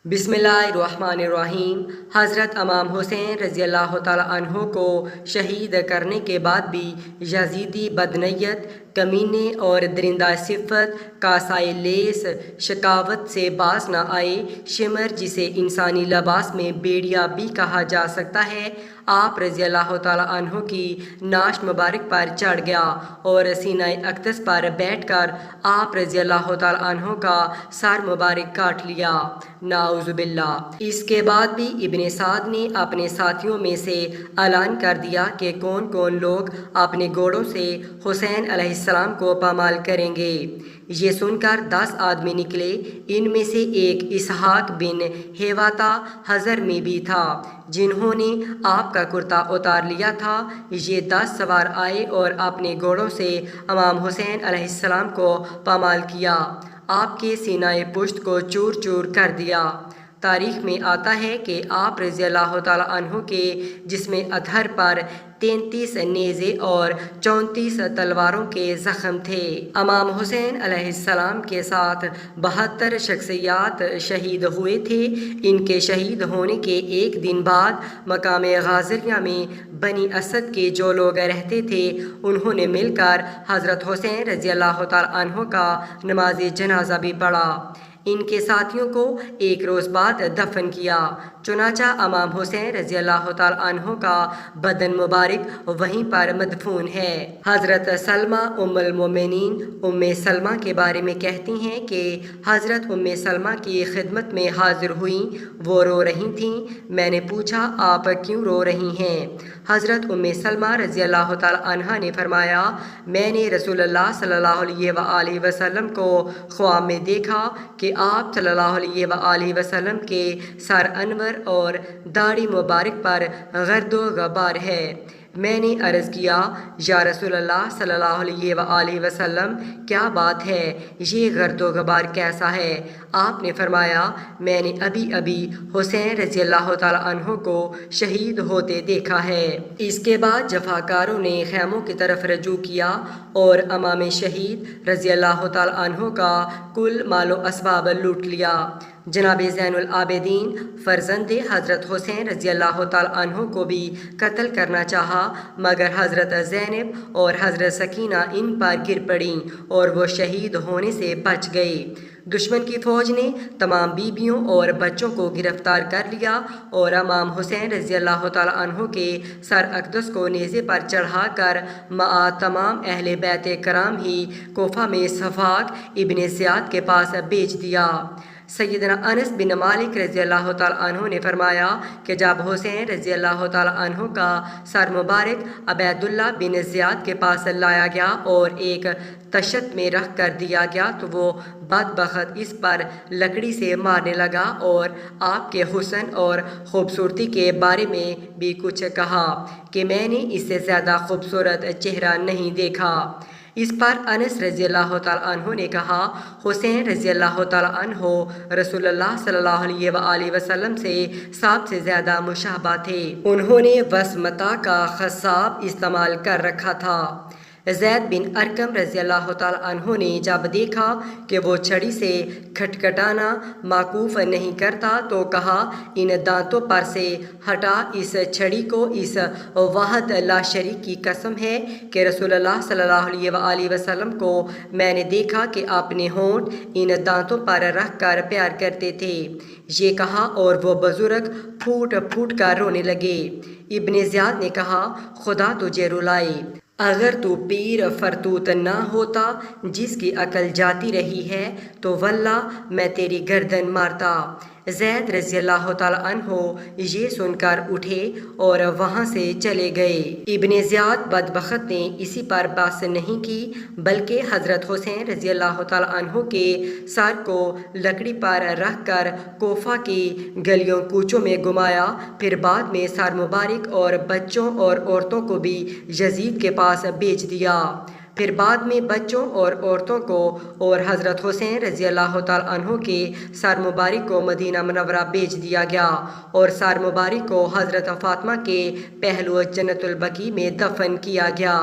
बिस्मिल्लाहिर्रहमानिर्रहीम। हज़रत इमाम हुसैन रज़ी अल्लाह ताला अन्हो को शहीद करने के बाद भी यजीदी बदनीयत, कमीने और दरिंदा सिफत का साइलेस शकावत से बाज न आए। शिमर, जिसे इंसानी लिबास में बेड़िया भी कहा जा सकता है, आप रज़ी अल्लाह ताला अन्हो की नाश मुबारक पर चढ़ गया और सीनाए अक़दस पर बैठकर आप रज़ी अल्लाह ताला अन्हो का सर मुबारक काट लिया। नाउज़ुबिल्लाह। इसके बाद भी इब्ने साद ने अपने साथियों में से ऐलान कर दिया कि कौन कौन लोग अपने घोड़ों से हुसैन अलैहिस्सलाम को पामाल करेंगे। ये सुनकर 10 आदमी निकले। इनमें से एक इसहाक बिन हेवाता हज़र में भी था, जिन्होंने आपका कुर्ता उतार लिया था। ये 10 सवार आए और अपने घोड़ों से इमाम हुसैन अलैहिस्सलाम को पामाल किया, आपके सीनाए पुश्त को चूर चूर कर दिया। तारीख़ में आता है कि आप रज़ी अल्लाह ताला अन्हो के जिस्म अतहर पर 33 नेज़े और 34 तलवारों के ज़ख्म थे। इमाम हुसैन अलैहिस्सलाम के साथ 72 शख्सियात शहीद हुए थे। इनके शहीद होने के एक दिन बाद मकाम गाज़िया में बनी असद के जो लोग रहते थे, उन्होंने मिलकर हज़रत हुसैन रज़ी अल्लाह ताला अन्हो का नमाज जनाजा भी पढ़ा। इनके साथियों को एक रोज़ बाद दफन किया। चुनाचा इमाम हुसैन रज़ी अल्लाह ताला अन्हो का बदन मुबारक वहीं पर मदफून है। हज़रत सलमा उम्मुल मोमिनीन उम्मे सलमा के बारे में कहती हैं कि हज़रत उम्मे सलमा की खिदमत में हाजिर हुई। वो रो रही थीं। मैंने पूछा, आप क्यों रो रही हैं? हज़रत उम्मे सलमा रज़ी अल्लाह ताला अन्हा ने फरमाया, मैंने रसूलुल्लाह सल्लल्लाहु अलैहि वसल्लम को ख्वाब में देखा कि आप सल्लल्लाहु अलैहि वसल्लम के सर अनवर और दाढ़ी मुबारक पर गर्दो गबार है। मैंने अर्ज़ किया, या रसूलल्लाह सल्लल्लाहु अलैहि वसल्लम, क्या बात है, ये गर्दो गबार कैसा है? आपने फरमाया, मैंने अभी अभी हुसैन रज़ी अल्लाह ताला अन्हो को शहीद होते देखा है। इसके बाद जफाकारों ने खैमों की तरफ रजू किया और इमाम शहीद रज़ी अल्लाह ताला अन्हो का कुल मालो असबाब लूट लिया। जनाब ज़ैनुल आबिदीन फ़र्जंद हज़रत हुसैन रज़ी अल्लाह ताला अन्हो को भी कत्ल करना चाहा, मगर हज़रत ज़ैनब और हज़रत सकीना इन पर गिर पड़ीं और वो शहीद होने से बच गए। दुश्मन की फ़ौज ने तमाम बीबियों और बच्चों को गिरफ़्तार कर लिया और इमाम हुसैन रज़ी अल्लाह ताला अन्हो के सर अक़दस को नेज़े पर चढ़ाकर मआ तमाम अहले बैत कराम ही कोफा में सफ़ाक इब्ने ज़ियाद के पास बेच दिया। सैयदना अनस बिन मालिक रज़ी अल्लाह ताला अन्हो ने फरमाया कि जब हुसैन रज़ी अल्लाह ताला अन्हो का सर मुबारक अबैदुल्लाह बिन ज़ियाद के पास लाया गया और एक तशत में रख कर दिया गया, तो वो बदबख्त इस पर लकड़ी से मारने लगा और आपके हुस्न और ख़ूबसूरती के बारे में भी कुछ कहा कि मैंने इससे ज़्यादा खूबसूरत चेहरा नहीं देखा। इस पर अनस रज़ी अल्लाह ताला अन्हो ने कहा, हुसैन रज़ी अल्लाह ताला अन्हो रसूलुल्लाह सल्लल्लाहु अलैहि वसल्लम से सबसे ज़्यादा मुशाबा थे। उन्होंने वसमता का खसाब इस्तेमाल कर रखा था। ज़ैद बिन अरकम रज़ी अल्लाह ताला अन्हो ने जब देखा कि वो छड़ी से खटखटाना माकूफ़ नहीं करता, तो कहा, इन दांतों पर से हटा इस छड़ी को, इस वाहद ला शरीक की कसम है कि रसूलुल्लाह सल्लल्लाहु अलैहि वसल्लम को मैंने देखा कि अपने होंठ इन दांतों पर रख कर प्यार करते थे। ये कहा और वो बुज़ुर्ग फूट फूट कर रोने लगे। इब्ने ज़ियाद ने कहा, खुदा तुझे रुलाए, अगर तू पीर फरतूत ना होता जिसकी अकल जाती रही है, तो वल्लाह मैं तेरी गर्दन मारता। ज़ैद रज़ी अल्लाह ताला अन्हो ये सुनकर उठे और वहाँ से चले गए। इब्ने ज़ियाद बदबख्त ने इसी पर बस नहीं की, बल्कि हज़रत हुसैन रज़ी अल्लाह ताला अन्हो के सर को लकड़ी पर रख कर कोफा की गलियों कूचों में घुमाया। फिर बाद में सर मुबारक और बच्चों और औरतों को भी यजीद के पास बेच दिया। फिर बाद में बच्चों और औरतों को और हज़रत हुसैन रज़ी अल्लाह ताला अन्हो के सर मुबारक को मदीना मुनव्वरा भेज दिया गया और सर मुबारक को हज़रत फ़ातिमा के पहलू जन्नतुल बकी में दफन किया गया।